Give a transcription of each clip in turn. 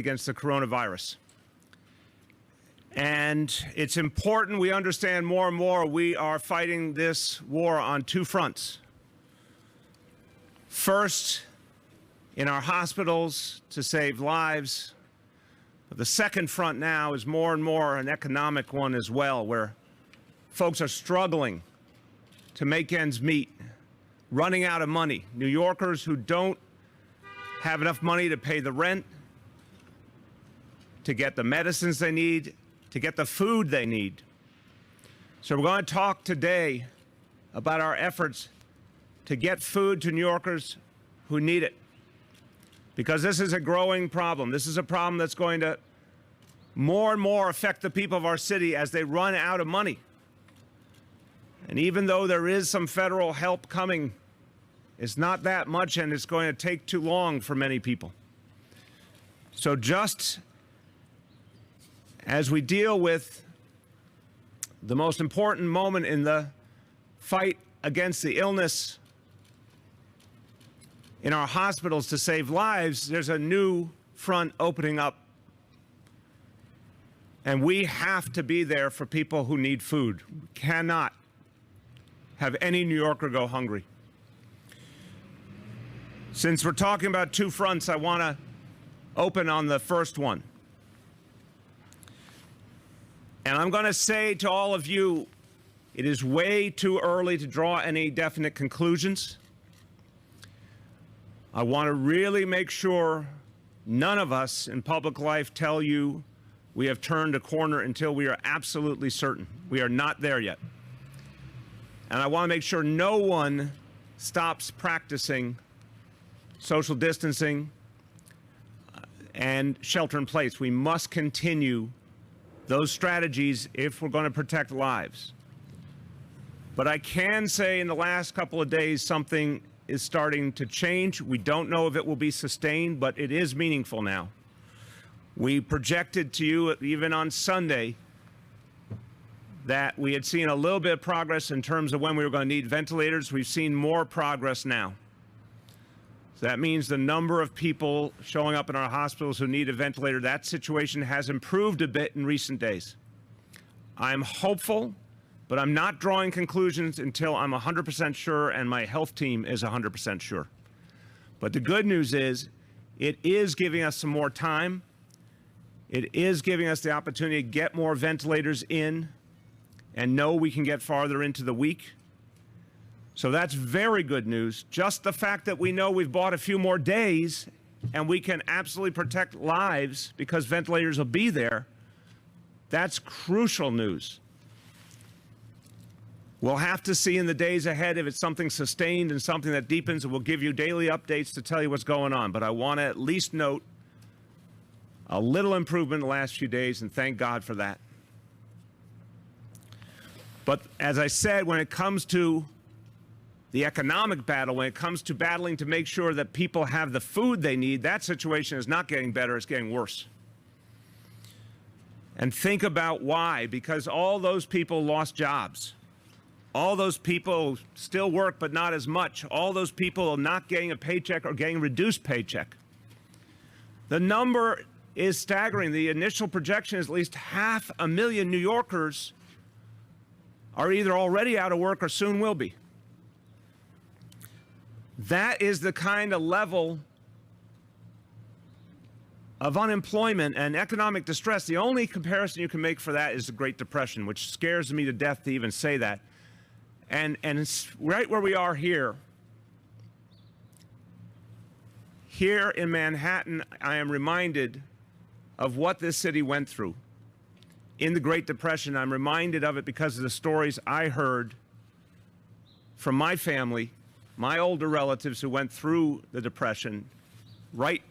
against the coronavirus. And it's important we understand more and more we are fighting this war on two fronts. First, in our hospitals to save lives. But the second front now is more and more an economic one as well, where folks are struggling to make ends meet, running out of money. New Yorkers who don't have enough money to pay the rent, to get the medicines they need, to get the food they need. So we're going to talk today about our efforts to get food to New Yorkers who need it. Because this is a growing problem. This is a problem that's going to more and more affect the people of our city as they run out of money. And even though there is some federal help coming, it's not that much, and it's going to take too long for many people. So just as we deal with the most important moment in the fight against the illness in our hospitals to save lives, there's a new front opening up. And we have to be there for people who need food. We cannot have any New Yorker go hungry. Since we're talking about two fronts, I want to open on the first one. And I'm going to say to all of you, it is way too early to draw any definite conclusions. I want to really make sure none of us in public life tell you we have turned a corner until we are absolutely certain. We are not there yet. And I want to make sure no one stops practicing social distancing and shelter in place. We must continue those strategies if we're going to protect lives. But I can say in the last couple of days something is starting to change. We don't know if it will be sustained, but it is meaningful now. We projected to you even on Sunday that we had seen a little bit of progress in terms of when we were going to need ventilators. We've seen more progress now. So that means the number of people showing up in our hospitals who need a ventilator, that situation has improved a bit in recent days. I'm hopeful, but I'm not drawing conclusions until I'm 100% sure and my health team is 100% sure. But the good news is it is giving us some more time. It is giving us the opportunity to get more ventilators in and know we can get farther into the week. So that's very good news. Just the fact that we know we've bought a few more days and we can absolutely protect lives because ventilators will be there, that's crucial news. We'll have to see in the days ahead if it's something sustained and something that deepens, and we'll give you daily updates to tell you what's going on. But I want to at least note a little improvement in the last few days, and thank God for that. But as I said, when it comes to the economic battle, when it comes to battling to make sure that people have the food they need, that situation is not getting better, it's getting worse. And think about why. Because all those people lost jobs. All those people still work, but not as much. All those people are not getting a paycheck or getting a reduced paycheck. The number is staggering. The initial projection is at least 500,000 New Yorkers are either already out of work or soon will be. That is the kind of level of unemployment and economic distress. The only comparison you can make for that is the Great Depression, which scares me to death to even say that. And it's right where we are here. Here in Manhattan, I am reminded of what this city went through. In the Great Depression, I'm reminded of it because of the stories I heard from my family, my older relatives who went through the Depression right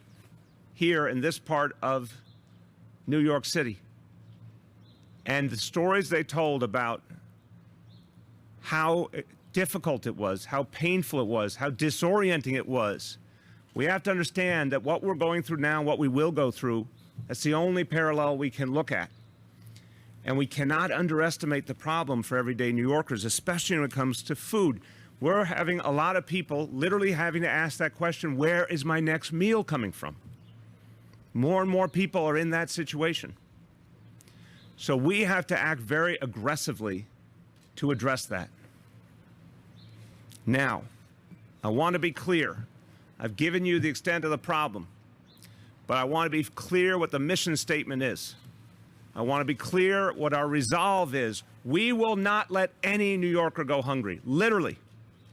here in this part of New York City. And the stories they told about how difficult it was, how painful it was, how disorienting it was. We have to understand that what we're going through now, what we will go through, that's the only parallel we can look at. And we cannot underestimate the problem for everyday New Yorkers, especially when it comes to food. We're having a lot of people literally having to ask that question, where is my next meal coming from? More and more people are in that situation. So we have to act very aggressively to address that. Now, I want to be clear. I've given you the extent of the problem, but I want to be clear what the mission statement is. I want to be clear what our resolve is. We will not let any New Yorker go hungry. Literally,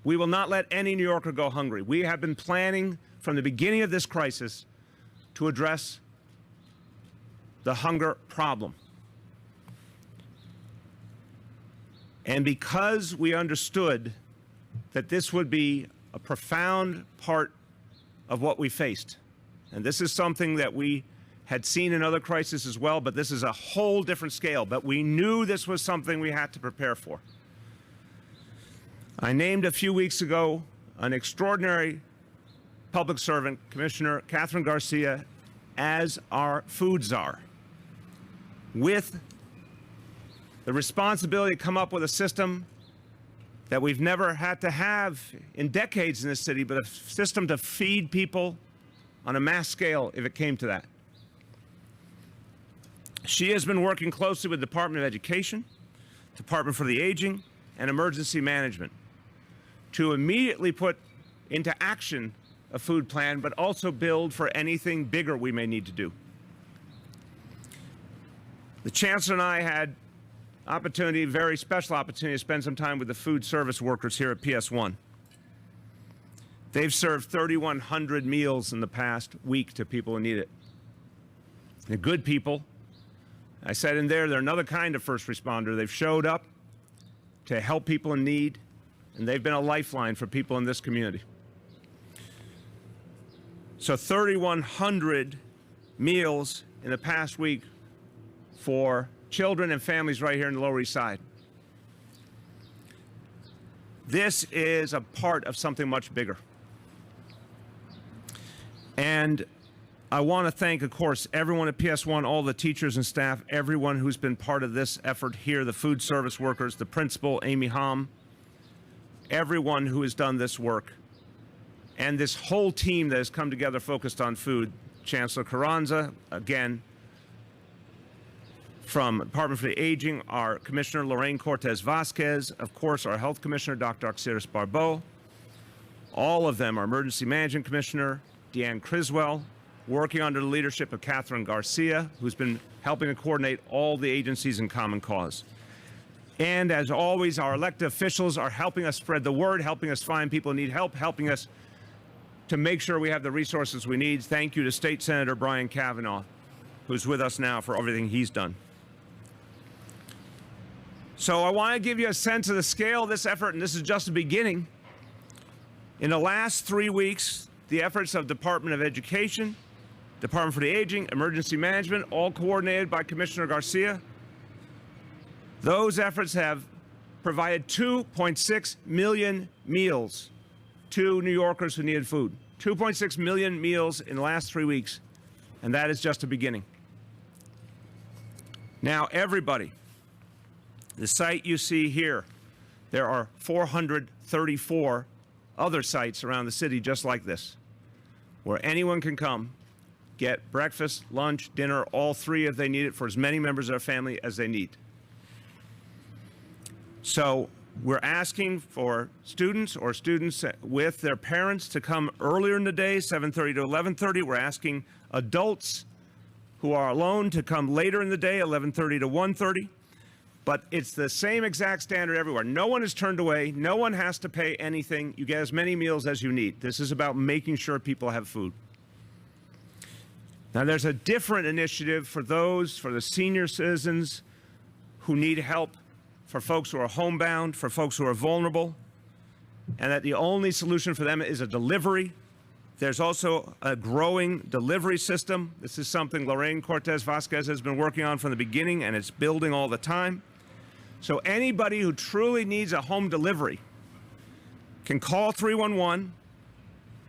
we will not let any New Yorker go hungry. We have been planning from the beginning of this crisis to address the hunger problem. And because we understood that this would be a profound part of what we faced, and this is something that we had seen in other crises as well, but this is a whole different scale. But we knew this was something we had to prepare for. I named a few weeks ago an extraordinary public servant, Commissioner Catherine Garcia, as our food czar, with the responsibility to come up with a system that we've never had to have in decades in this city, but a system to feed people on a mass scale if it came to that. She has been working closely with the Department of Education, Department for the Aging, and Emergency Management to immediately put into action a food plan, but also build for anything bigger we may need to do. The Chancellor and I had opportunity, very special opportunity, to spend some time with the food service workers here at PS1. They've served 3,100 meals in the past week to people who need it. They're good people. I said in there, they're another kind of first responder. They've showed up to help people in need, and they've been a lifeline for people in this community. So 3,100 meals in the past week for children and families right here in the Lower East Side. This is a part of something much bigger. And I want to thank, of course, everyone at PS1, all the teachers and staff, everyone who's been part of this effort here, the food service workers, the principal, Amy Hom, everyone who has done this work, and this whole team that has come together focused on food. Chancellor Carranza, again, from Department for the Aging, our Commissioner Lorraine Cortez Vasquez, of course, our Health Commissioner, Dr. Oxiris Barbeau, all of them, our Emergency Management Commissioner, Deanne Criswell, working under the leadership of Catherine Garcia, who's been helping to coordinate all the agencies in common cause. And as always, our elected officials are helping us spread the word, helping us find people who need help, helping us to make sure we have the resources we need. Thank you to State Senator Brian Kavanaugh, who's with us now, for everything he's done. So I want to give you a sense of the scale of this effort, and this is just the beginning. In the last 3 weeks, the efforts of Department of Education, Department for the Aging, Emergency Management, all coordinated by Commissioner Garcia, those efforts have provided 2.6 million meals to New Yorkers who needed food. 2.6 million meals in the last 3 weeks, and that is just the beginning. Now, everybody, the site you see here, there are 434 other sites around the city just like this, where anyone can come, get breakfast, lunch, dinner, all three if they need it, for as many members of their family as they need. So we're asking for students or students with their parents to come earlier in the day, 7:30 to 11:30. We're asking adults who are alone to come later in the day, 11:30 to 1:30. But it's the same exact standard everywhere. No one is turned away. No one has to pay anything. You get as many meals as you need. This is about making sure people have food. Now, there's a different initiative for the senior citizens who need help, for folks who are homebound, for folks who are vulnerable, and that the only solution for them is a delivery. There's also a growing delivery system. This is something Lorraine Cortez Vasquez has been working on from the beginning, and it's building all the time. So anybody who truly needs a home delivery can call 311,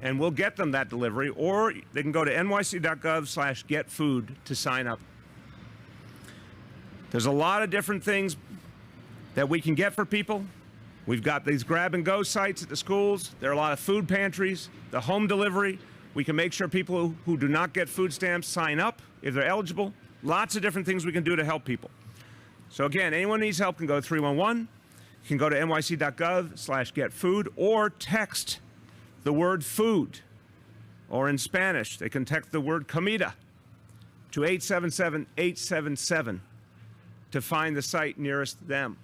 and we'll get them that delivery, or they can go to nyc.gov/getfood to sign up. There's a lot of different things that we can get for people. We've got these grab-and-go sites at the schools. There are a lot of food pantries, the home delivery. We can make sure people who do not get food stamps sign up if they're eligible. Lots of different things we can do to help people. So again, anyone who needs help can go to 311. You can go to nyc.gov/getfood or text the word food. Or in Spanish, they can text the word comida to 877-877 to find the site nearest them.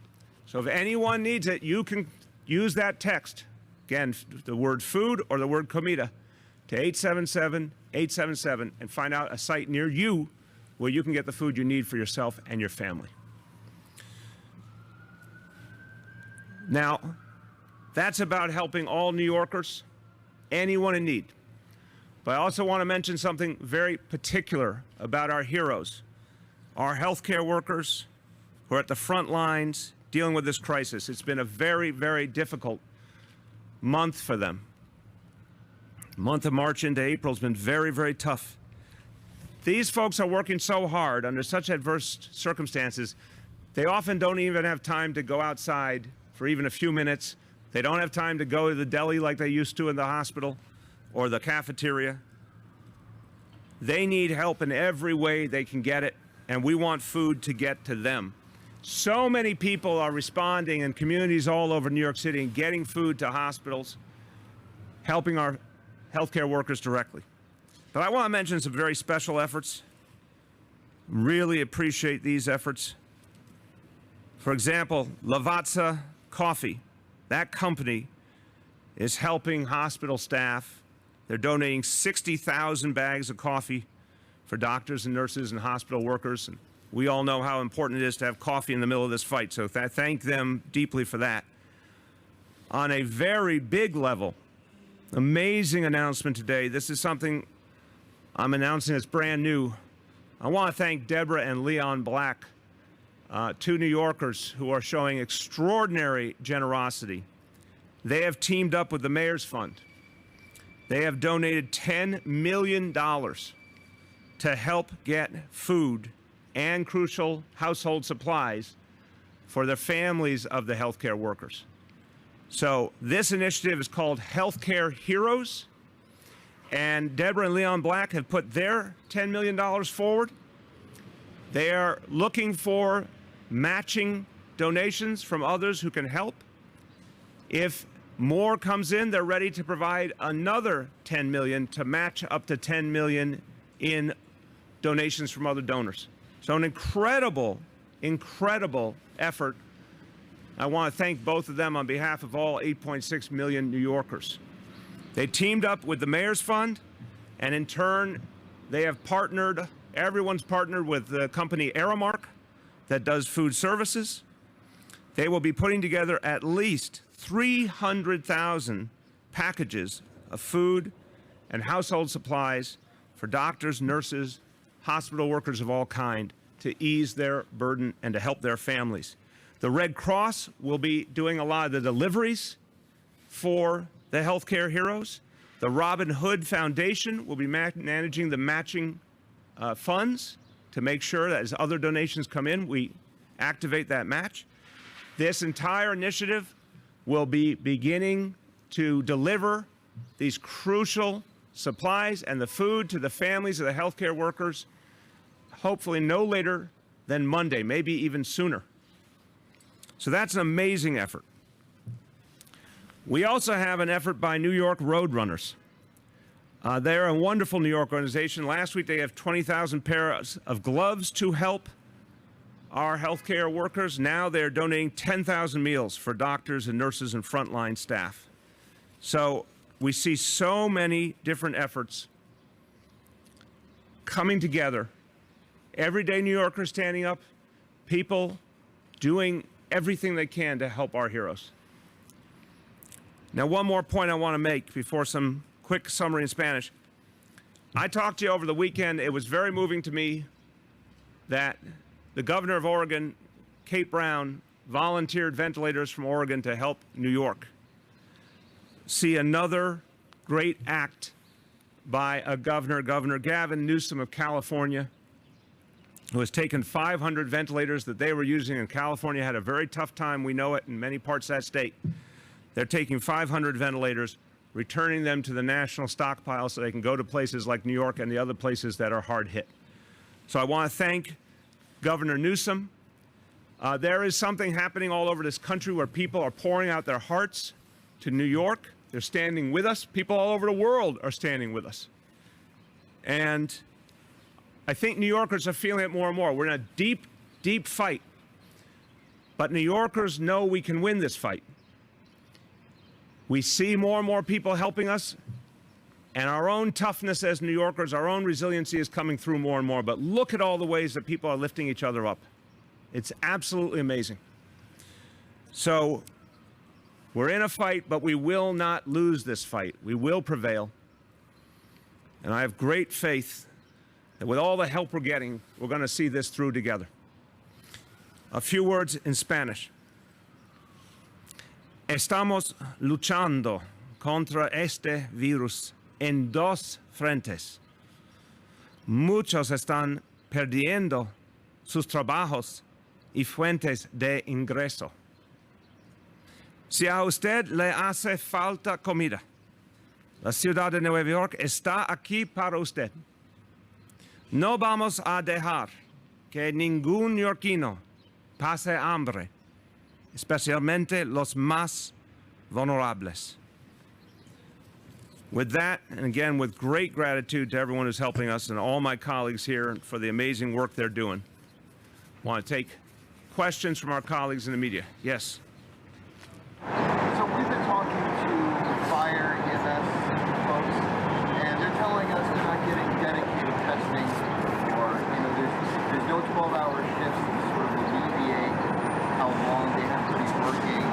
So if anyone needs it, you can use that text. Again, the word food or the word comida to 877-877 and find out a site near you where you can get the food you need for yourself and your family. Now, that's about helping all New Yorkers, anyone in need. But I also want to mention something very particular about our heroes, our healthcare workers who are at the front lines dealing with this crisis. It's been a very, very difficult month for them. The month of March into April has been very, very tough. These folks are working so hard under such adverse circumstances, they often don't even have time to go outside for even a few minutes. They don't have time to go to the deli like they used to in the hospital or the cafeteria. They need help in every way they can get it, and we want food to get to them. So many people are responding in communities all over New York City and getting food to hospitals, helping our healthcare workers directly. But I want to mention some very special efforts. Really appreciate these efforts. For example, Lavazza Coffee, that company is helping hospital staff. They're donating 60,000 bags of coffee for doctors and nurses and hospital workers. And we all know how important it is to have coffee in the middle of this fight, so thank them deeply for that. On a very big level, amazing announcement today. This is something I'm announcing that's brand new. I want to thank Deborah and Leon Black, two New Yorkers who are showing extraordinary generosity. They have teamed up with the Mayor's Fund. They have donated $10 million to help get food and crucial household supplies for the families of the healthcare workers. So this initiative is called Healthcare Heroes, and Deborah and Leon Black have put their $10 million forward. They are looking for matching donations from others who can help. If more comes in, they're ready to provide another $10 million to match up to $10 million in donations from other donors. So an incredible, incredible effort. I want to thank both of them on behalf of all 8.6 million New Yorkers. They teamed up with the Mayor's Fund, and in turn, they have partnered, everyone's partnered with the company Aramark that does food services. They will be putting together at least 300,000 packages of food and household supplies for doctors, nurses, hospital workers of all kind to ease their burden and to help their families. The Red Cross will be doing a lot of the deliveries for the healthcare heroes. The Robin Hood Foundation will be managing the matching funds to make sure that as other donations come in, we activate that match. This entire initiative will be beginning to deliver these crucial supplies and the food to the families of the healthcare workers, hopefully no later than Monday, maybe even sooner. So that's an amazing effort. We also have an effort by New York Roadrunners. They're a wonderful New York organization. Last week they have 20,000 pairs of gloves to help our healthcare workers. Now they're donating 10,000 meals for doctors and nurses and frontline staff. So we see so many different efforts coming together. Everyday New Yorkers standing up, people doing everything they can to help our heroes. Now, one more point I want to make before some quick summary in Spanish. I talked to you over the weekend. It was very moving to me that the governor of Oregon, Kate Brown, volunteered ventilators from Oregon to help New York. See another great act by a governor, Governor Gavin Newsom of California, who has taken 500 ventilators that they were using in California, had a very tough time, we know it, in many parts of that state. They're taking 500 ventilators, returning them to the national stockpile so they can go to places like New York and the other places that are hard hit. So I want to thank Governor Newsom. There is something happening all over this country where people are pouring out their hearts to New York. They're standing with us. People all over the world are standing with us. And I think New Yorkers are feeling it more and more. We're in a deep, deep fight. But New Yorkers know we can win this fight. We see more and more people helping us, and our own toughness as New Yorkers, our own resiliency is coming through more and more. But look at all the ways that people are lifting each other up. It's absolutely amazing. So we're in a fight, but we will not lose this fight. We will prevail. And I have great faith that with all the help we're getting, we're going to see this through together. A few words in Spanish. Estamos luchando contra este virus en dos frentes. Muchos están perdiendo sus trabajos y fuentes de ingreso. Si a usted le hace falta comida, la ciudad de Nueva York está aquí para usted. No vamos a dejar que ningún neoyorquino pase hambre, especialmente los más vulnerables. With that, and again, with great gratitude to everyone who's helping us and all my colleagues here for the amazing work they're doing, I want to take questions from our colleagues in the media. Yes. So we've been talking to fire EMS folks, and they're telling us they're not getting dedicated testing, or there's no 12-hour shifts to sort of alleviate how long they have to be working.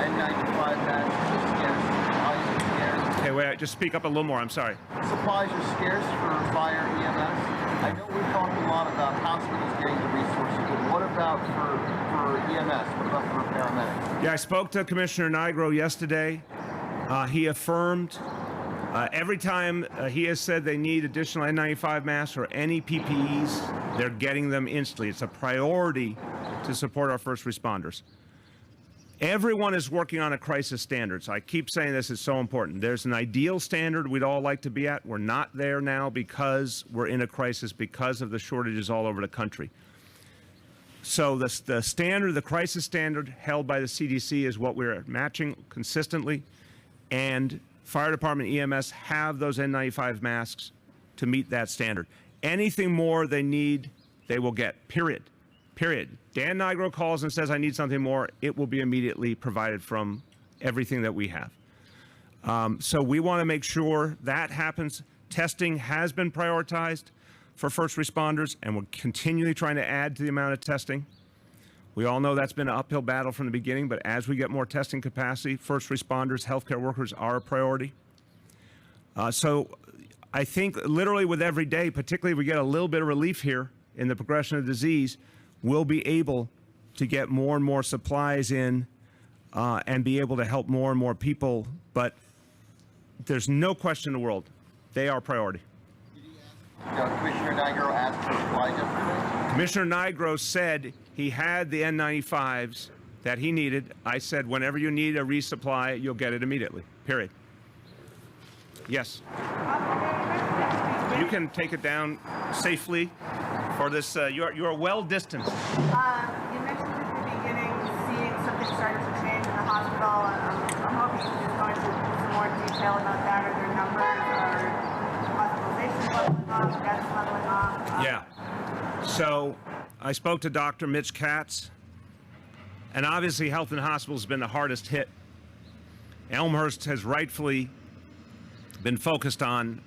N95 masks are scarce, supplies are scarce. Okay, wait, just speak up a little more. I'm sorry. Supplies are scarce for fire EMS. I know we've talked a lot about hospitals getting the resources, but what about for EMS? What about for paramedics? Yeah, I spoke to Commissioner Nigro yesterday. He affirmed every time he has said they need additional N95 masks or any PPEs, they're getting them instantly. It's a priority to support our first responders. Everyone is working on a crisis standard. So I keep saying this is so important. There's an ideal standard we'd all like to be at. We're not there now because we're in a crisis, because of the shortages all over the country. So the standard, the crisis standard held by the CDC is what we're matching consistently. And fire department EMS have those N95 masks to meet that standard. Anything more they need, they will get, period. Period. Dan Nigro calls and says, I need something more. It will be immediately provided from everything that we have. So we want to make sure that happens. Testing has been prioritized for first responders, and we're continually trying to add to the amount of testing. We all know that's been an uphill battle from the beginning, but as we get more testing capacity, first responders, healthcare workers are a priority. So I think literally with every day, particularly if we get a little bit of relief here in the progression of disease, we'll be able to get more and more supplies in and be able to help more and more people. But there's no question in the world, they are a priority. Commissioner Nigro asked for supplies yesterday? Commissioner Nigro said he had the N95s that he needed. I said, whenever you need a resupply, you'll get it immediately, period. Yes. You can take it down safely for this. You are well distanced. You mentioned at the beginning seeing something starting to change in the hospital. I'm hoping you can just go into some more detail about that. Are there numbers or hospitalizations leveling off, deaths leveling off? Yeah. So I spoke to Dr. Mitch Katz, and obviously health and hospitals has been the hardest hit. Elmhurst has rightfully been focused on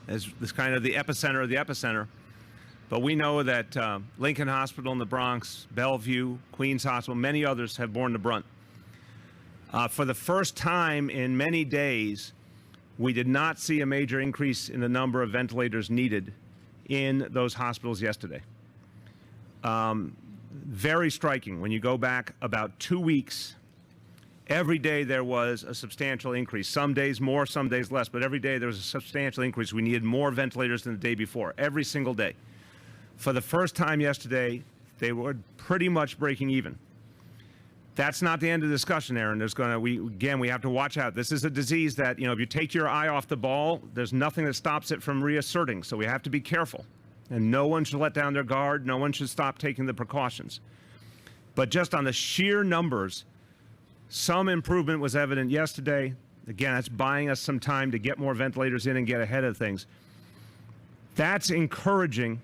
as this kind of the epicenter of the epicenter. But we know that Lincoln Hospital in the Bronx, Bellevue, Queens Hospital, many others have borne the brunt. For the first time in many days, we did not see a major increase in the number of ventilators needed in those hospitals yesterday. Very striking. When you go back about 2 weeks, every day there was a substantial increase. Some days more, some days less, but every day there was a substantial increase. We needed more ventilators than the day before, every single day. For the first time yesterday, they were pretty much breaking even. That's not the end of the discussion, Aaron. We have to watch out. This is a disease that, if you take your eye off the ball, there's nothing that stops it from reasserting. So we have to be careful. And no one should let down their guard. No one should stop taking the precautions. But just on the sheer numbers, some improvement was evident yesterday. Again, that's buying us some time to get more ventilators in and get ahead of things. That's encouraging,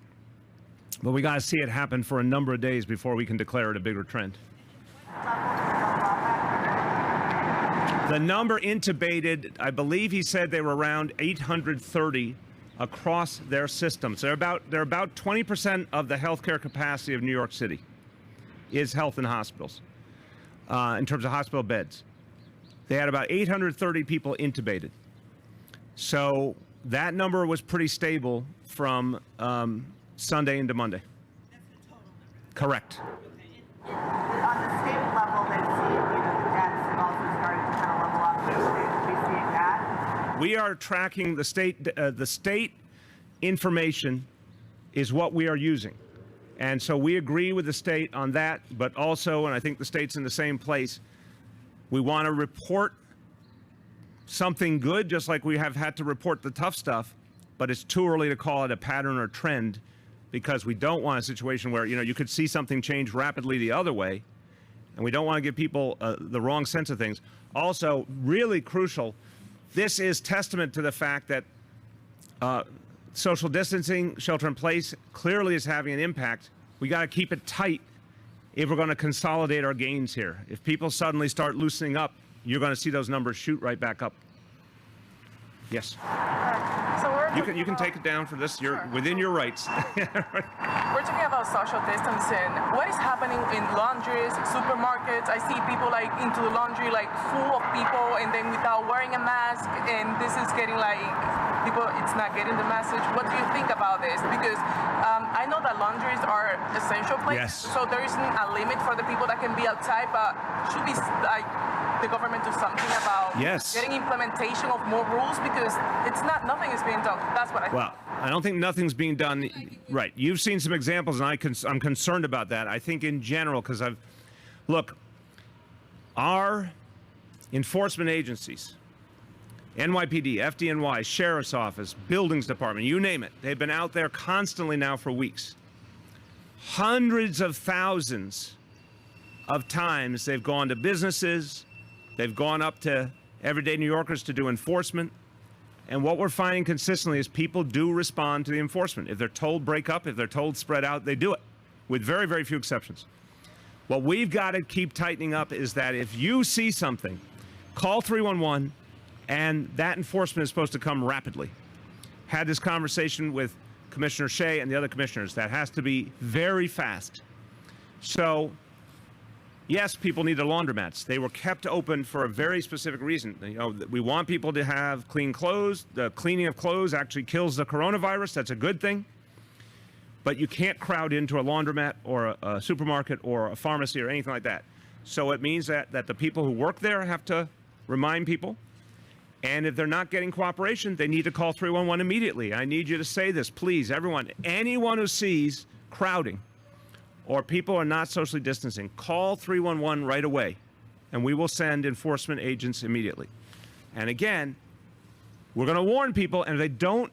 but we got to see it happen for a number of days before we can declare it a bigger trend. The number intubated, I believe he said they were around 830 across their system. So they're about 20% of the healthcare capacity of New York City is health and hospitals in terms of hospital beds. They had about 830 people intubated. So that number was pretty stable from Sunday into Monday. That's the total number. Correct. On the state level, they've seen, the deaths have also started to kind of level off. Are we seeing that? We are tracking the state information is what we are using. And so we agree with the state on that, but also, and I think the state's in the same place, we want to report something good, just like we have had to report the tough stuff, but it's too early to call it a pattern or trend, because we don't want a situation where, you could see something change rapidly the other way, and we don't want to give people the wrong sense of things. Also, really crucial, this is testament to the fact that social distancing, shelter in place, clearly is having an impact. We got to keep it tight if we're going to consolidate our gains here. If people suddenly start loosening up, you're going to see those numbers shoot right back up. Yes. So You can take it down for this. You're within your rights. we're talking about social distancing. What is happening in laundries, supermarkets? I see people into the laundry full of people, and then without wearing a mask, and this is getting people, it's not getting the message. What do you think about this? Because I know that laundries are essential places, Yes. so there isn't a limit for the people that can be outside, but should be the government do something about getting implementation of more rules, because nothing is being done. That's what I think. Well, I don't think nothing's being done. Right. You've seen some examples, and I'm concerned about that. I think in general, because look, our enforcement agencies, NYPD, FDNY, Sheriff's Office, Buildings Department, you name it, they've been out there constantly now for weeks. Hundreds of thousands of times they've gone to businesses, they've gone up to everyday New Yorkers to do enforcement. And what we're finding consistently is people do respond to the enforcement. If they're told break up, if they're told spread out, they do it, with very, very few exceptions. What we've got to keep tightening up is that if you see something, call 311, and that enforcement is supposed to come rapidly. Had this conversation with Commissioner Shea and the other commissioners. That has to be very fast. So, yes, people need the laundromats. They were kept open for a very specific reason. We want people to have clean clothes. The cleaning of clothes actually kills the coronavirus. That's a good thing. But you can't crowd into a laundromat or a supermarket or a pharmacy or anything like that. So it means that the people who work there have to remind people. And if they're not getting cooperation, they need to call 311 immediately. I need you to say this, please, everyone. Anyone who sees crowding or people are not socially distancing, call 311 right away, and we will send enforcement agents immediately. And again, we're going to warn people, and if they don't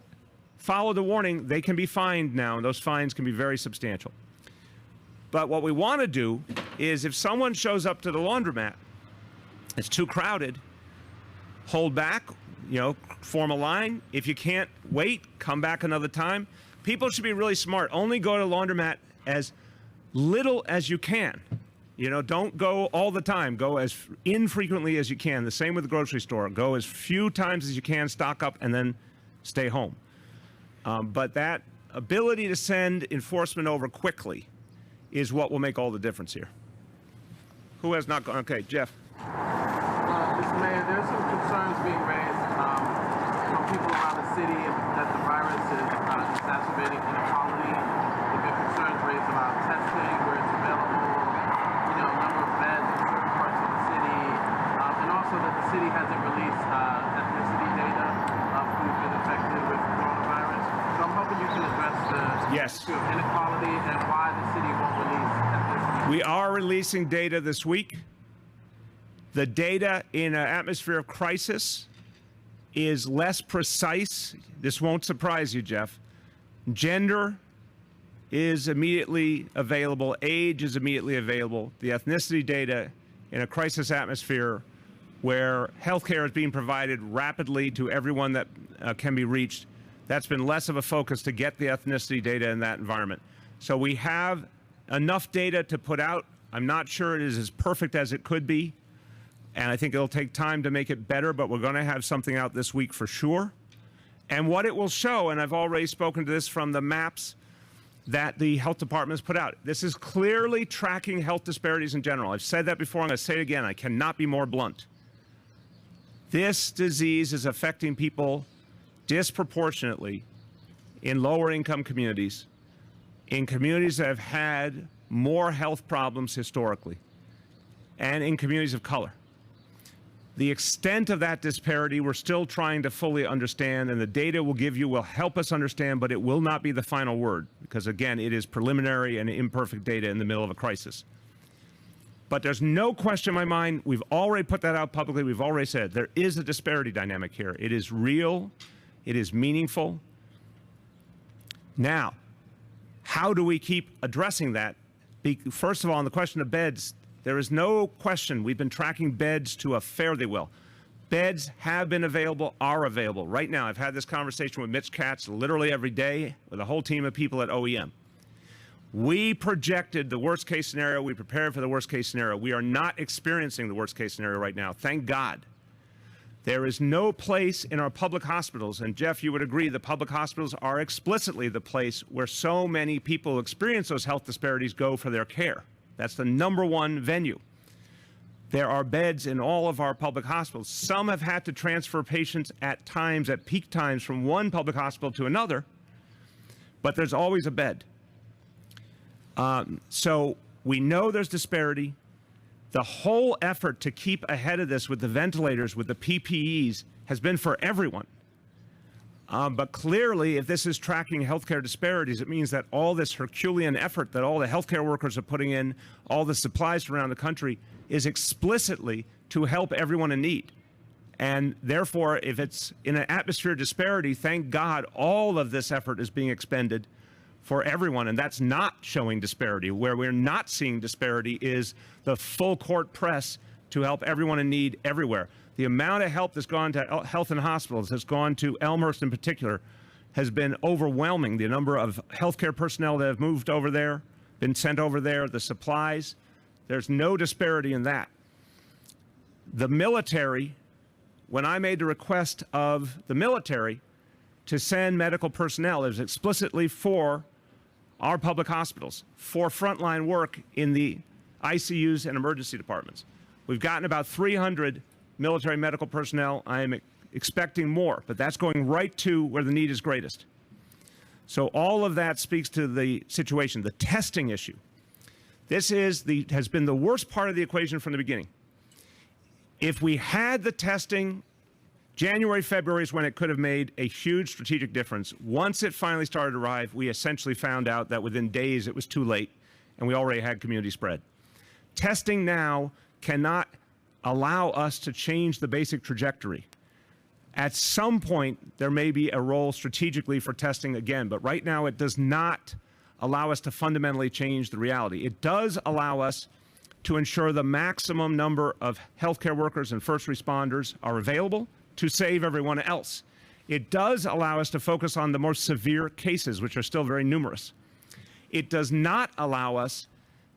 follow the warning, they can be fined now, and those fines can be very substantial. But what we want to do is if someone shows up to the laundromat, it's too crowded, hold back, form a line. If you can't wait, come back another time. People should be really smart. Only go to the laundromat as little as you can. Don't go all the time. Go as infrequently as you can. The same with the grocery store. Go as few times as you can, stock up, and then stay home. But that ability to send enforcement over quickly is what will make all the difference here. Who has not gone? Okay, Jeff. Mr. Mayor, there are some concerns being raised from people around the city that the virus is exacerbating inequality. There have been concerns raised about testing, where it's available, number of beds in certain parts of the city, and also that the city hasn't released ethnicity data of who's been affected with coronavirus. So I'm hoping you can address the issue of inequality and why the city won't release ethnicity. We are releasing data this week. The data in an atmosphere of crisis is less precise. This won't surprise you, Jeff. Gender is immediately available. Age is immediately available. The ethnicity data in a crisis atmosphere where healthcare is being provided rapidly to everyone that can be reached, that's been less of a focus to get the ethnicity data in that environment. So we have enough data to put out. I'm not sure it is as perfect as it could be, and I think it'll take time to make it better, but we're going to have something out this week for sure. And what it will show, and I've already spoken to this from the maps that the health department has put out, this is clearly tracking health disparities in general. I've said that before, I'm going to say it again. I cannot be more blunt. This disease is affecting people disproportionately in lower income communities, in communities that have had more health problems historically, and in communities of color. The extent of that disparity we're still trying to fully understand, and the data will help us understand, but it will not be the final word, because again, it is preliminary and imperfect data in the middle of a crisis. But there's no question in my mind, we've already put that out publicly, we've already said there is a disparity dynamic here. It is real, it is meaningful. Now, how do we keep addressing that? First of all, on the question of beds, there is no question we've been tracking beds to a fairly well. Beds have been available, are available. Right now, I've had this conversation with Mitch Katz literally every day with a whole team of people at OEM. We projected the worst case scenario. We prepared for the worst case scenario. We are not experiencing the worst case scenario right now. Thank God. There is no place in our public hospitals, and Jeff, you would agree, the public hospitals are explicitly the place where so many people who experience those health disparities go for their care. That's the #1 venue. There are beds in all of our public hospitals. Some have had to transfer patients at times, at peak times, from one public hospital to another, but there's always a bed. So we know there's disparity. The whole effort to keep ahead of this with the ventilators, with the PPEs, has been for everyone. But clearly, if this is tracking healthcare disparities, it means that all this Herculean effort that all the healthcare workers are putting in, all the supplies from around the country, is explicitly to help everyone in need. And therefore, if it's in an atmosphere of disparity, thank God all of this effort is being expended for everyone, and that's not showing disparity. Where we're not seeing disparity is the full court press to help everyone in need everywhere. The amount of help that's gone to health and hospitals, that's gone to Elmhurst in particular, has been overwhelming. The number of healthcare personnel that have moved over there, been sent over there, the supplies, there's no disparity in that. The military, when I made the request of the military to send medical personnel, it was explicitly for our public hospitals, for frontline work in the ICUs and emergency departments. We've gotten about 300 military medical personnel. I am expecting more, but that's going right to where the need is greatest. So all of that speaks to the situation, the testing issue. This has been the worst part of the equation from the beginning. If we had the testing, January, February is when it could have made a huge strategic difference. Once it finally started to arrive, we essentially found out that within days it was too late, and we already had community spread. Testing now cannot allow us to change the basic trajectory. At some point, there may be a role strategically for testing again, but right now it does not allow us to fundamentally change the reality. It does allow us to ensure the maximum number of healthcare workers and first responders are available to save everyone else. It does allow us to focus on the more severe cases, which are still very numerous. It does not allow us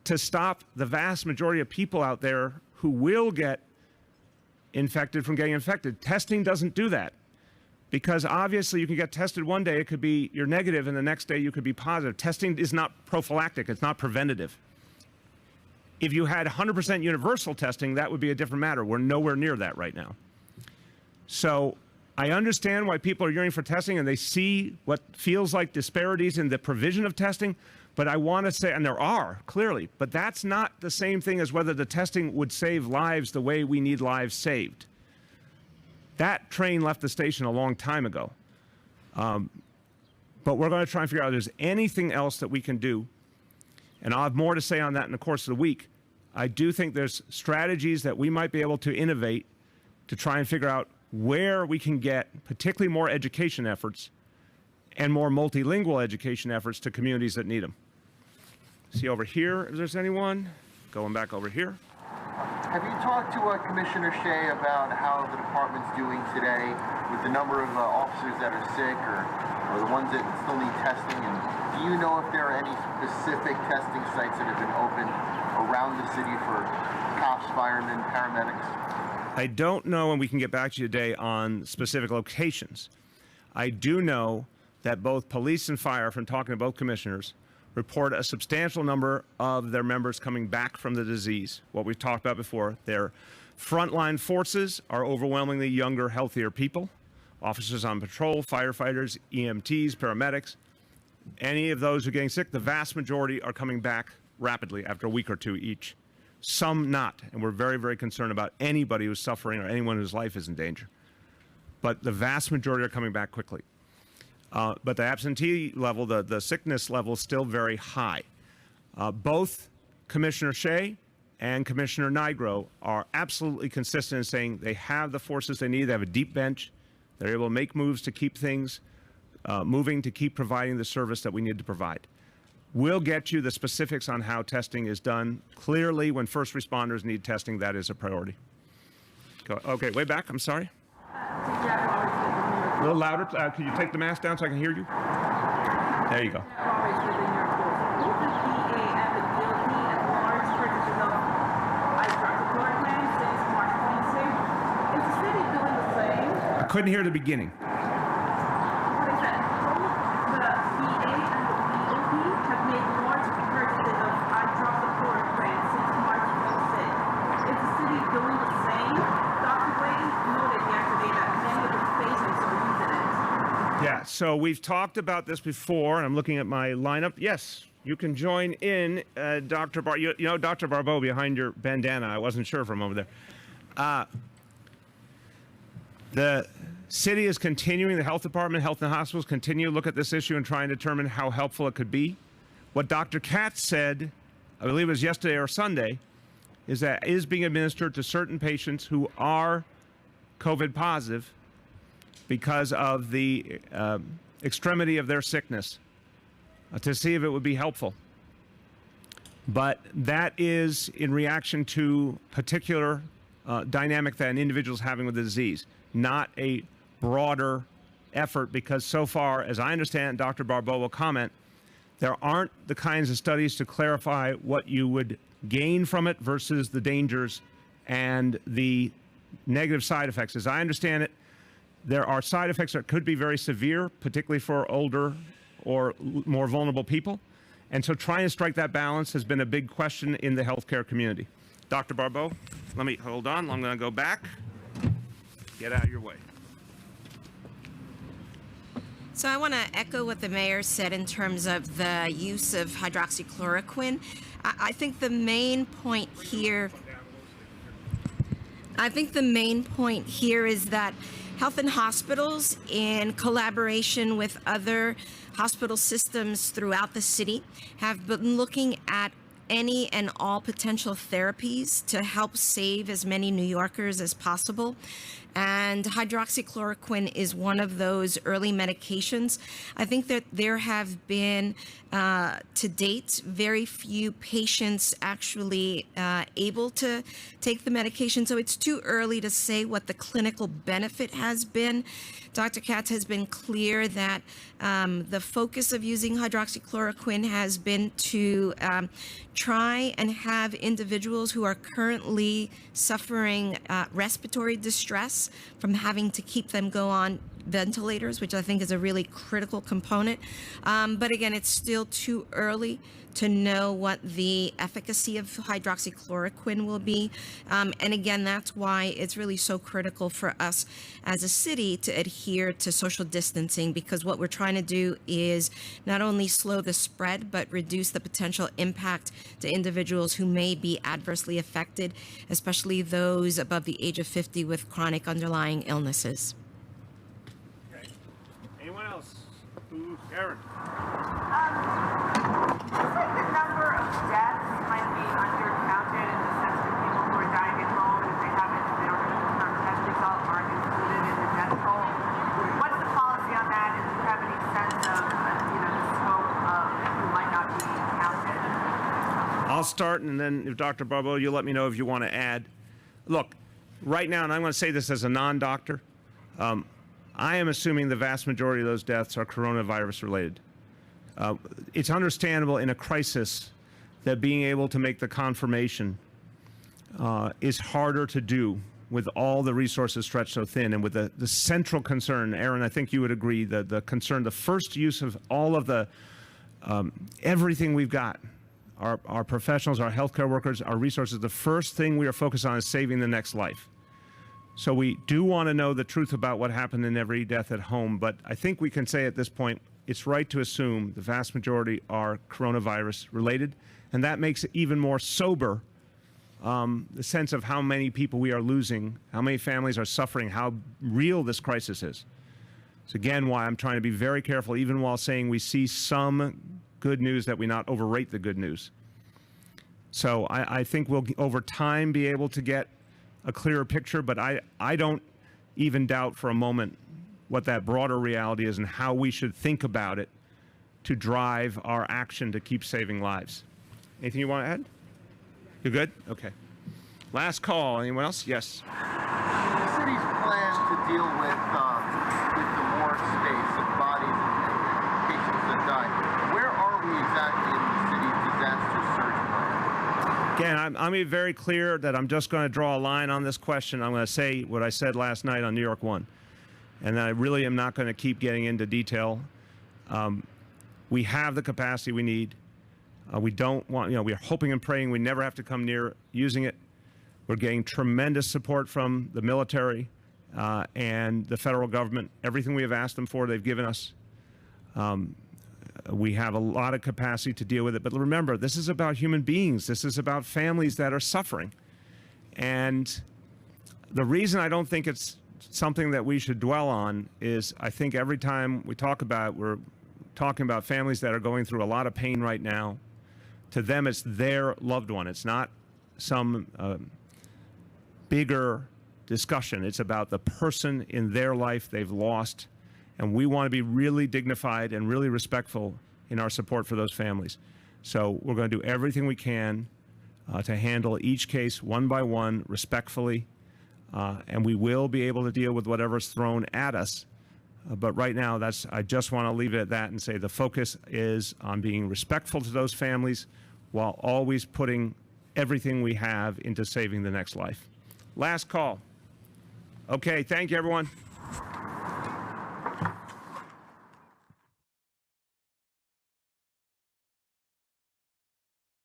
to stop the vast majority of people out there who will get infected from getting infected. Testing doesn't do that, because obviously you can get tested one day, it could be you're negative, and the next day you could be positive. Testing is not prophylactic, it's not preventative. If you had 100% universal testing, that would be a different matter. We're nowhere near that right now. So I understand why people are yearning for testing, and they see what feels like disparities in the provision of testing, but I want to say, and there are, clearly, but that's not the same thing as whether the testing would save lives the way we need lives saved. That train left the station a long time ago. But we're going to try and figure out if there's anything else that we can do, and I'll have more to say on that in the course of the week. I do think there's strategies that we might be able to innovate to try and figure out where we can get particularly more education efforts and more multilingual education efforts to communities that need them. See over here if there's anyone. Going back over here. Have you talked to Commissioner Shea about how the department's doing today with the number of officers that are sick or the ones that still need testing? And do you know if there are any specific testing sites that have been opened around the city for cops, firemen, paramedics? I don't know, and we can get back to you today on specific locations. I do know that both police and fire, from talking to both commissioners, report a substantial number of their members coming back from the disease. What we've talked about before, their frontline forces are overwhelmingly younger, healthier people. Officers on patrol, firefighters, EMTs, paramedics. Any of those who are getting sick, the vast majority are coming back rapidly after a week or two each. Some not, and we're very, very concerned about anybody who's suffering or anyone whose life is in danger. But the vast majority are coming back quickly. But the absentee level, the sickness level is still very high. Both Commissioner Shea and Commissioner Nigro are absolutely consistent in saying they have the forces they need. They have a deep bench. They're able to make moves to keep things moving, to keep providing the service that we need to provide. We'll get you the specifics on how testing is done. Clearly, when first responders need testing, that is a priority. Okay, way back, I'm sorry. A little louder. Can you take the mask down so I can hear you? There you go. I couldn't hear the beginning. Yeah, so we've talked about this before, and I'm looking at my lineup. Yes, you can join in, Dr. You know Dr. Barbeau behind your bandana. I wasn't sure from over there. The city is continuing, the health department, health and hospitals continue to look at this issue and try and determine how helpful it could be. What Dr. Katz said, I believe it was yesterday or Sunday, is that it is being administered to certain patients who are COVID positive because of the extremity of their sickness, to see if it would be helpful. But that is in reaction to particular dynamic that an individual is having with the disease, not a broader effort, because so far, as I understand, Dr. Barbeau will comment, there aren't the kinds of studies to clarify what you would gain from it versus the dangers and the negative side effects. As I understand it, there are side effects that could be very severe, particularly for older or more vulnerable people. And so trying to strike that balance has been a big question in the healthcare community. Dr. Barbeau, let me hold on. I'm going to go back. Get out of your way. So I want to echo what the mayor said in terms of the use of hydroxychloroquine. I think the main point here is that health and hospitals, in collaboration with other hospital systems throughout the city, have been looking at any and all potential therapies to help save as many New Yorkers as possible. And hydroxychloroquine is one of those early medications. I think that there have been, to date, very few patients actually able to take the medication. So it's too early to say what the clinical benefit has been. Dr. Katz has been clear that the focus of using hydroxychloroquine has been to try and have individuals who are currently suffering respiratory distress from having to keep them go on ventilators, which I think is a really critical component. But again, it's still too early to know what the efficacy of hydroxychloroquine will be. And again, that's why it's really so critical for us as a city to adhere to social distancing, because what we're trying to do is not only slow the spread, but reduce the potential impact to individuals who may be adversely affected, especially those above the age of 50 with chronic underlying illnesses. Okay. Anyone else? Aaron? Looks like the number of deaths might be undercounted in the I'll start, and then if Dr. Barbeau, you let me know if you want to add. Look, right now, and I'm going to say this as a non-doctor, I am assuming the vast majority of those deaths are coronavirus related. It's understandable in a crisis that being able to make the confirmation is harder to do with all the resources stretched so thin, and with the central concern, Aaron, I think you would agree, the concern, the first use of all of the everything we've got, our professionals, our healthcare workers, our resources, the first thing we are focused on is saving the next life. So we do want to know the truth about what happened in every death at home, but I think we can say at this point, it's right to assume the vast majority are coronavirus related, and that makes it even more sober, the sense of how many people we are losing, how many families are suffering, how real this crisis is. It's again why I'm trying to be very careful, even while saying we see some good news, that we not overrate the good news. So I think we'll, over time, be able to get a clearer picture, but I don't even doubt for a moment what that broader reality is and how we should think about it to drive our action to keep saving lives. Anything you want to add? You're good? Okay. Last call. Anyone else? Yes. The city's plan to deal with the morgue space of bodies and patients that die. Where are we exactly in the city's disaster surge plan? Again, I'm going to be very clear that I'm just going to draw a line on this question. I'm going to say what I said last night on New York One. And I really am not going to keep getting into detail. We have the capacity we need. We don't want, we are hoping and praying we never have to come near using it. We're getting tremendous support from the military and the federal government. Everything we have asked them for, they've given us. We have a lot of capacity to deal with it. But remember, this is about human beings. This is about families that are suffering. And the reason I don't think it's something that we should dwell on is, I think every time we talk about it, we're talking about families that are going through a lot of pain right now. To them, it's their loved one. It's not some bigger discussion. It's about the person in their life they've lost. And we want to be really dignified and really respectful in our support for those families. So we're going to do everything we can to handle each case one by one, respectfully. And we will be able to deal with whatever's thrown at us. But right now, I just want to leave it at that and say the focus is on being respectful to those families while always putting everything we have into saving the next life. Last call. Okay, thank you, everyone.